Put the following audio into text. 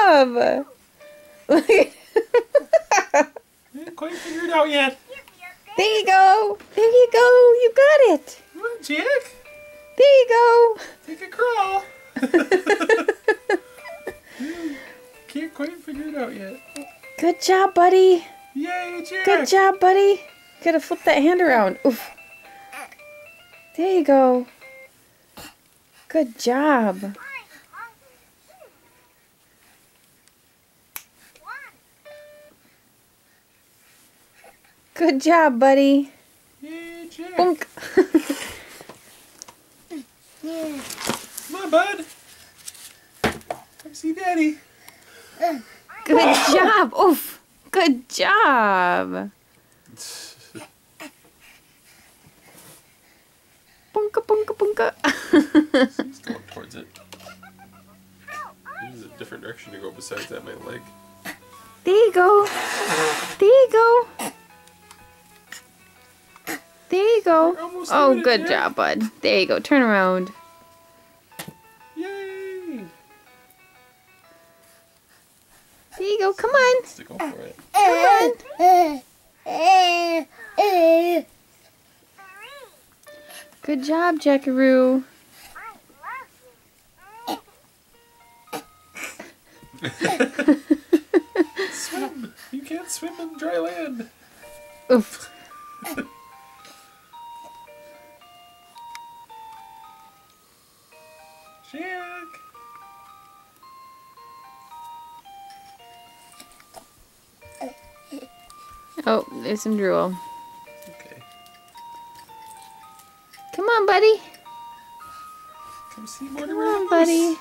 job! Look at Ain't quite figured out yet. There you go! There you go! You got it! Come on, Jack. There you go! Take a crawl. Can't quite figure it out yet. Good job, buddy! Yay, Jack. Good job, buddy! Gotta flip that hand around. Oof. There you go. Good job. Good job, buddy. Yay, Jack. Bonk. Come on, bud. Come see Daddy. Good job. Oof. Good job. Bunka, bunka, bunka. He's going towards it. There's a different direction to go besides that my leg. There you go. There you go. There you go. We're almost Oh, at it, good Jack. job, bud. There you go. Turn around. Yay! There you go. Come on. Stick on for it. Come on. Good job, Jackaroo. Swim! You can't swim in dry land. Oof. Jack! Oh, there's some drool. Okay. Come on, buddy. Come see more Come on, buddy.